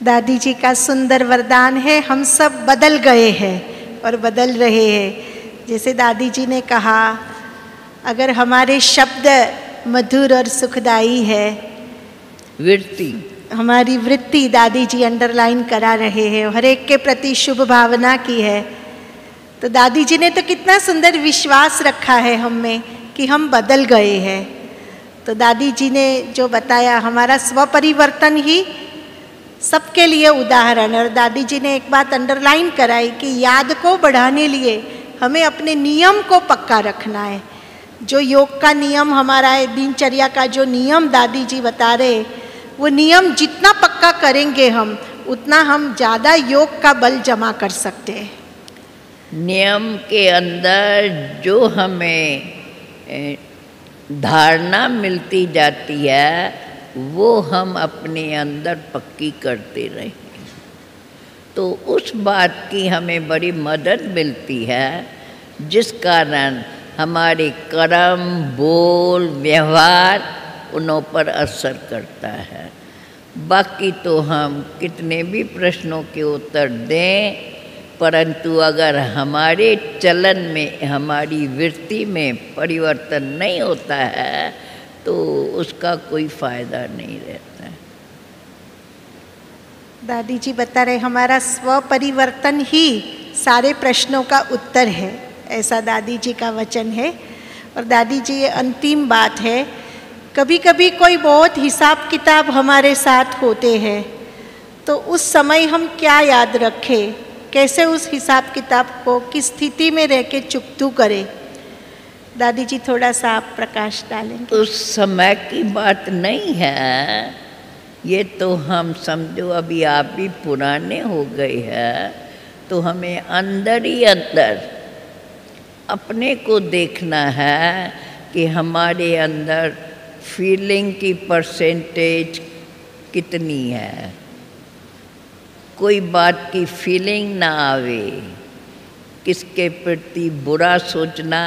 दादी जी का सुंदर वरदान है, हम सब बदल गए हैं और बदल रहे हैं। जैसे दादी जी ने कहा, अगर हमारे शब्द मधुर और सुखदायी है, वृत्ति, हमारी वृत्ति दादी जी अंडरलाइन करा रहे हैं, हर एक के प्रति शुभ भावना की है, तो दादी जी ने तो कितना सुंदर विश्वास रखा है हम में कि हम बदल गए हैं। तो दादी जी ने जो बताया, हमारा स्वपरिवर्तन ही सबके लिए उदाहरण है। और दादी जी ने एक बात अंडरलाइन कराई कि याद को बढ़ाने लिए हमें अपने नियम को पक्का रखना है। जो योग का नियम हमारा है, दिनचर्या का जो नियम दादी जी बता रहे, वो नियम जितना पक्का करेंगे हम, उतना हम ज़्यादा योग का बल जमा कर सकते हैं। नियम के अंदर जो हमें धारणा मिलती जाती है, वो हम अपने अंदर पक्की करते रहें, तो उस बात की हमें बड़ी मदद मिलती है, जिस कारण हमारे कर्म, बोल, व्यवहार उन पर असर करता है। बाकी तो हम कितने भी प्रश्नों के उत्तर दें, परंतु अगर हमारे चलन में, हमारी वृत्ति में परिवर्तन नहीं होता है तो उसका कोई फायदा नहीं रहता है। दादी जी बता रहे, हमारा स्वपरिवर्तन ही सारे प्रश्नों का उत्तर है, ऐसा दादी जी का वचन है। और दादी जी ये अंतिम बात है, कभी कभी कोई बहुत हिसाब किताब हमारे साथ होते हैं, तो उस समय हम क्या याद रखें, कैसे उस हिसाब किताब को किस स्थिति में रह के चुकतू करें? दादी जी थोड़ा सा आप प्रकाश डालेंगे। उस समय की बात नहीं है, ये तो हम समझो अभी आप भी पुराने हो गए हैं, तो हमें अंदर ही अंदर अपने को देखना है कि हमारे अंदर फीलिंग की परसेंटेज कितनी है। कोई बात की फीलिंग ना आवे, किसके प्रति बुरा सोचना।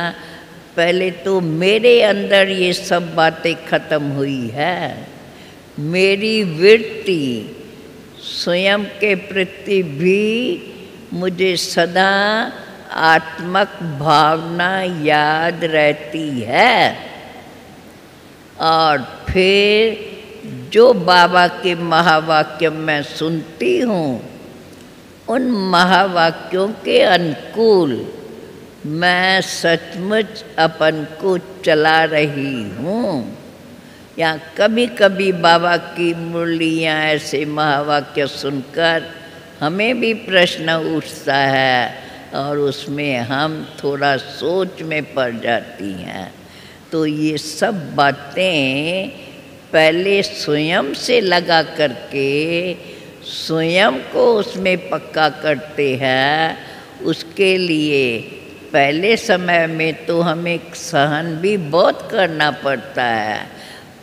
पहले तो मेरे अंदर ये सब बातें खत्म हुई है। मेरी वृत्ति स्वयं के प्रति भी मुझे सदा आत्मक भावना याद रहती है। और फिर जो बाबा के महावाक्य मैं सुनती हूँ, उन महावाक्यों के अनुकूल मैं सचमुच अपन को चला रही हूँ। या कभी कभी बाबा की मुरलियाँ ऐसे महावाक्य सुनकर हमें भी प्रश्न उठता है और उसमें हम थोड़ा सोच में पड़ जाती हैं। तो ये सब बातें पहले स्वयं से लगा करके स्वयं को उसमें पक्का करते हैं। उसके लिए पहले समय में तो हमें सहन भी बहुत करना पड़ता है,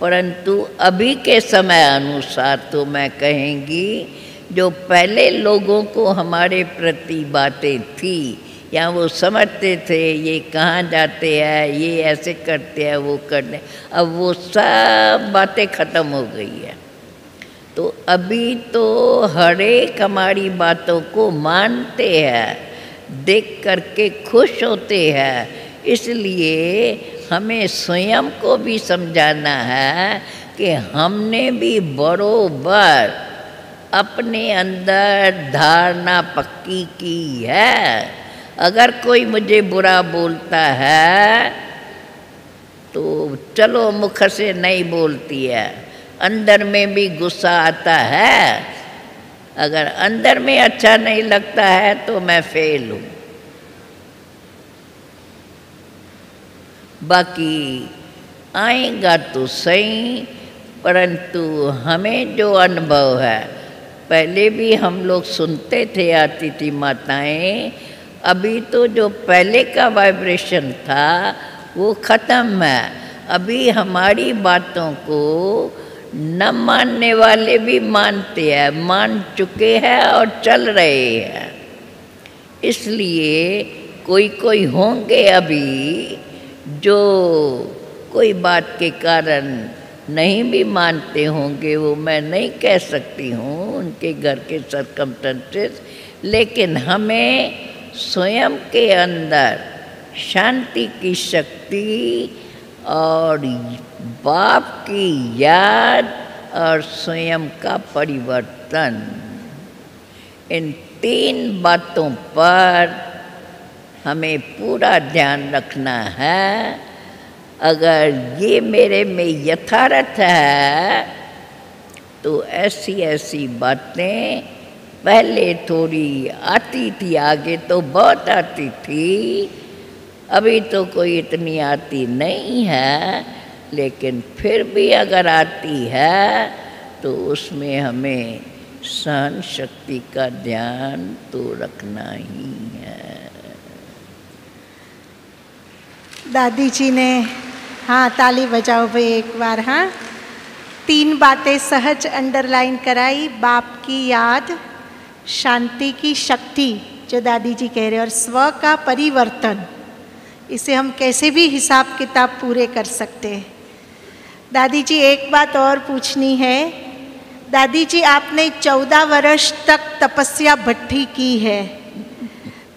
परंतु अभी के समय अनुसार तो मैं कहेंगी जो पहले लोगों को हमारे प्रति बातें थी या वो समझते थे ये कहाँ जाते हैं, ये ऐसे करते हैं, वो करते, अब वो सब बातें ख़त्म हो गई है। तो अभी तो हर एक हमारी बातों को मानते हैं, देख करके खुश होते हैं। इसलिए हमें स्वयं को भी समझाना है कि हमने भी बरोबर अपने अंदर धारणा पक्की की है। अगर कोई मुझे बुरा बोलता है तो चलो मुख से नहीं बोलती है, अंदर में भी गुस्सा आता है। अगर अंदर में अच्छा नहीं लगता है तो मैं फेल हूँ। बाकी आएगा तो सही, परंतु हमें जो अनुभव है, पहले भी हम लोग सुनते थे आती थी माताएं, अभी तो जो पहले का वाइब्रेशन था वो ख़त्म है। अभी हमारी बातों को न मानने वाले भी मानते हैं, मान चुके हैं और चल रहे हैं। इसलिए कोई कोई होंगे अभी जो कोई बात के कारण नहीं भी मानते होंगे, वो मैं नहीं कह सकती हूँ, उनके घर के सरकमस्टेंसेस। लेकिन हमें स्वयं के अंदर शांति की शक्ति और बाप की याद और स्वयं का परिवर्तन, इन तीन बातों पर हमें पूरा ध्यान रखना है। अगर ये मेरे में यथार्थ है तो ऐसी ऐसी बातें पहले थोड़ी आती थी, आगे तो बहुत आती थी, अभी तो कोई इतनी आती नहीं है। लेकिन फिर भी अगर आती है तो उसमें हमें सहन शक्ति का ध्यान तो रखना ही है। दादी जी ने, हाँ ताली बजाओ भाई एक बार। हाँ, 3 बातें सहज अंडरलाइन कराई। बाप की याद, शांति की शक्ति जो दादी जी कह रहे हैं, और स्व का परिवर्तन। इसे हम कैसे भी हिसाब किताब पूरे कर सकते हैं। दादी जी एक बात और पूछनी है। दादी जी आपने 14 वर्ष तक तपस्या भट्ठी की है,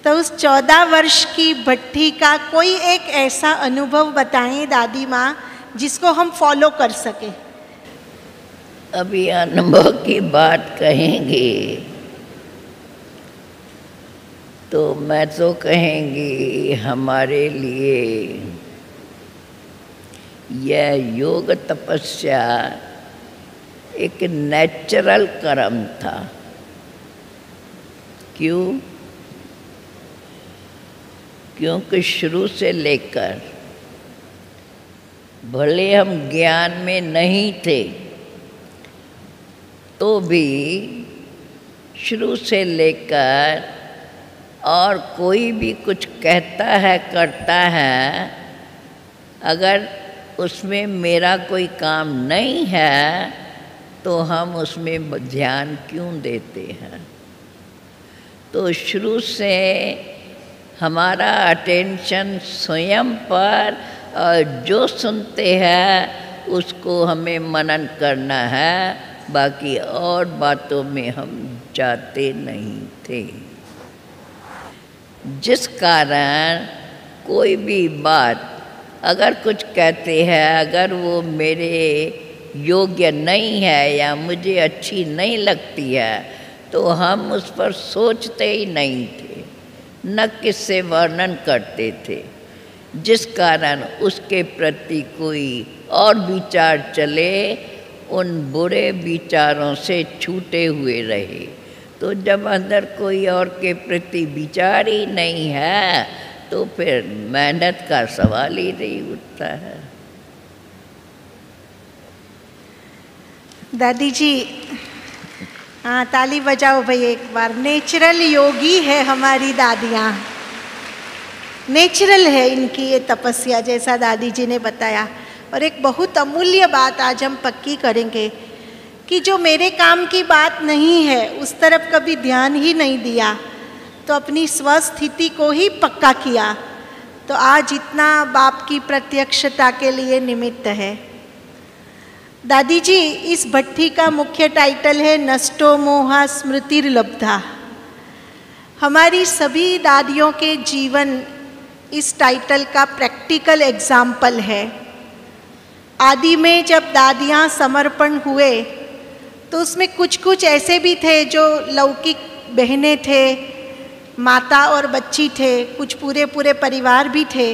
तो उस 14 वर्ष की भट्ठी का कोई एक ऐसा अनुभव बताएं दादी माँ जिसको हम फॉलो कर सकें। अभी अनुभव की बात कहेंगे तो मैं तो कहेंगी हमारे लिए यह योग तपस्या एक नेचुरल कर्म था। क्यों? क्योंकि शुरू से लेकर भले हम ज्ञान में नहीं थे, तो भी शुरू से लेकर और कोई भी कुछ कहता है करता है, अगर उसमें मेरा कोई काम नहीं है तो हम उसमें ध्यान क्यों देते हैं। तो शुरू से हमारा अटेंशन स्वयं पर, और जो सुनते हैं उसको हमें मनन करना है, बाकी और बातों में हम जाते नहीं थे। जिस कारण कोई भी बात अगर कुछ कहते हैं, अगर वो मेरे योग्य नहीं है या मुझे अच्छी नहीं लगती है, तो हम उस पर सोचते ही नहीं थे, न किससे वर्णन करते थे, जिस कारण उसके प्रति कोई और विचार चले, उन बुरे विचारों से छूटे हुए रहे। तो जब अंदर कोई और के प्रति विचार ही नहीं है, तो फिर मेहनत का सवाल ही नहीं उठता है। दादी जी, हाँ ताली बजाओ भाई एक बार। नेचुरल योगी है हमारी दादियाँ, नेचुरल है इनकी ये तपस्या, जैसा दादी जी ने बताया। और एक बहुत अमूल्य बात आज हम पक्की करेंगे कि जो मेरे काम की बात नहीं है उस तरफ कभी ध्यान ही नहीं दिया, तो अपनी स्वस्थिति को ही पक्का किया, तो आज इतना बाप की प्रत्यक्षता के लिए निमित्त है। दादी जी, इस भट्ठी का मुख्य टाइटल है नष्टो मोहा स्मृतिर्लब्धा। हमारी सभी दादियों के जीवन इस टाइटल का प्रैक्टिकल एग्जाम्पल है। आदि में जब दादियाँ समर्पण हुए तो उसमें कुछ कुछ ऐसे भी थे जो लौकिक बहनें थे, माता और बच्ची थे, कुछ पूरे पूरे परिवार भी थे,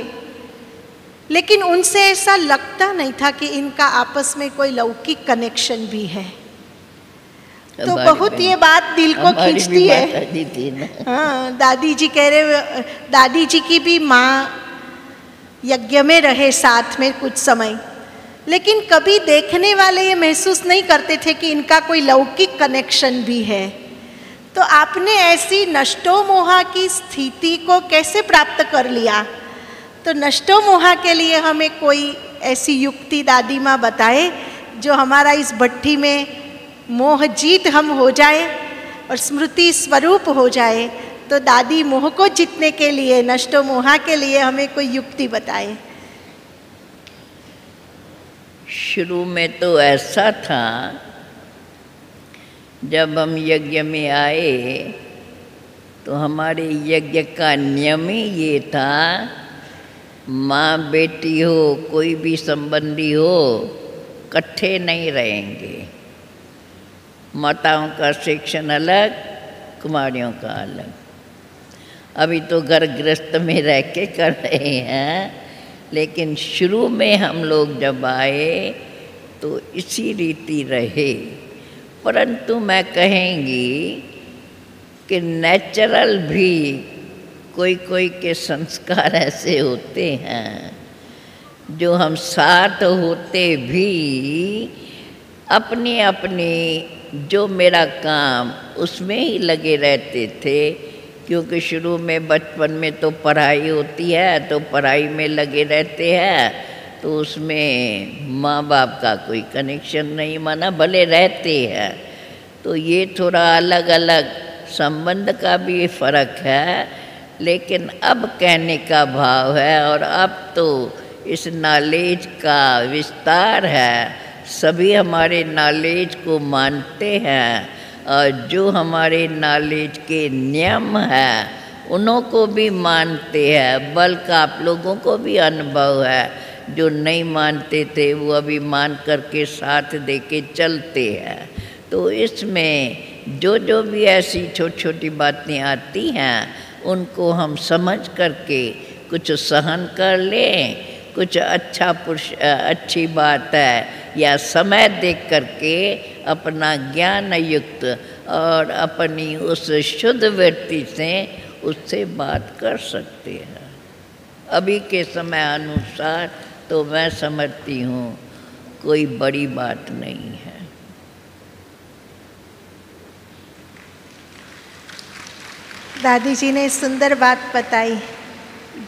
लेकिन उनसे ऐसा लगता नहीं था कि इनका आपस में कोई लौकिक कनेक्शन भी है। तो बहुत ये बात दिल को खींचती है। हाँ, दादी जी कह रहे, दादी जी की भी माँ यज्ञ में रहे साथ में कुछ समय, लेकिन कभी देखने वाले ये महसूस नहीं करते थे कि इनका कोई लौकिक कनेक्शन भी है। तो आपने ऐसी नष्टो मोहा की स्थिति को कैसे प्राप्त कर लिया? तो नष्टो मोहा के लिए हमें कोई ऐसी युक्ति दादी माँ बताए जो हमारा इस भट्ठी में मोह जीत हम हो जाए और स्मृति स्वरूप हो जाए। तो दादी मोह को जीतने के लिए, नष्टो मोहा के लिए हमें कोई युक्ति बताए। शुरू में तो ऐसा था, जब हम यज्ञ में आए तो हमारे यज्ञ का नियम ही ये था, माँ बेटी हो कोई भी संबंधी हो, इकट्ठे नहीं रहेंगे। माताओं का सेक्शन अलग, कुमारियों का अलग। अभी तो घर गृहस्थ में रह के कर रहे हैं, लेकिन शुरू में हम लोग जब आए तो इसी रीति रहे। परंतु मैं कहेंगी कि नेचुरल भी कोई कोई के संस्कार ऐसे होते हैं जो हम साथ होते भी अपनी अपनी जो मेरा काम उसमें ही लगे रहते थे। क्योंकि शुरू में बचपन में तो पढ़ाई होती है, तो पढ़ाई में लगे रहते हैं, तो उसमें माँ बाप का कोई कनेक्शन नहीं माना, भले रहते हैं। तो ये थोड़ा अलग अलग संबंध का भी फर्क है, लेकिन अब कहने का भाव है और अब तो इस नॉलेज का विस्तार है, सभी हमारे नॉलेज को मानते हैं और जो हमारे नॉलेज के नियम हैं उन्हों को भी मानते हैं। बल्कि आप लोगों को भी अनुभव है, जो नहीं मानते थे वो अभी मान करके साथ दे के चलते हैं। तो इसमें जो जो भी ऐसी छोटी छोटी बातें आती हैं उनको हम समझ करके कुछ सहन कर लें, कुछ अच्छी बात है या समय देख करके अपना ज्ञान युक्त और अपनी उस शुद्ध वृत्ति से उससे बात कर सकते हैं। अभी के समय अनुसार तो मैं समझती हूँ कोई बड़ी बात नहीं है। दादी जी ने सुंदर बात बताई।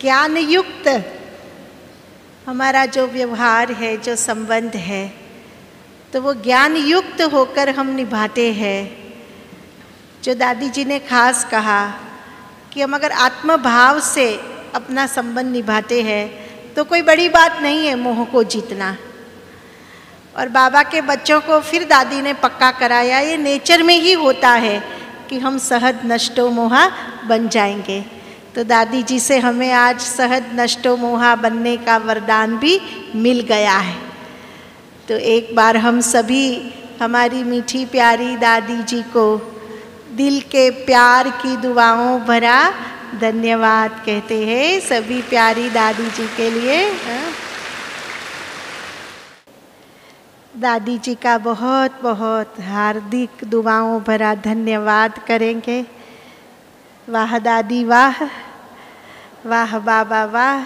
ज्ञान युक्त हमारा जो व्यवहार है, जो संबंध है, तो वो ज्ञान युक्त होकर हम निभाते हैं। जो दादी जी ने खास कहा कि हम अगर आत्मभाव से अपना संबंध निभाते हैं तो कोई बड़ी बात नहीं है मोह को जीतना। और बाबा के बच्चों को फिर दादी ने पक्का कराया, ये नेचर में ही होता है कि हम सहज नष्टो मोहा बन जाएंगे। तो दादी जी से हमें आज सहज नष्टो मोहा बनने का वरदान भी मिल गया है। तो एक बार हम सभी हमारी मीठी प्यारी दादी जी को दिल के प्यार की दुआओं भरा धन्यवाद कहते हैं सभी प्यारी दादी जी के लिए। दादी जी का बहुत बहुत हार्दिक दुआओं भरा धन्यवाद करेंगे। वाह दादी वाह, वाह बाबा वाह,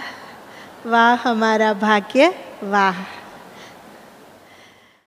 वाह हमारा भाग्य वाह।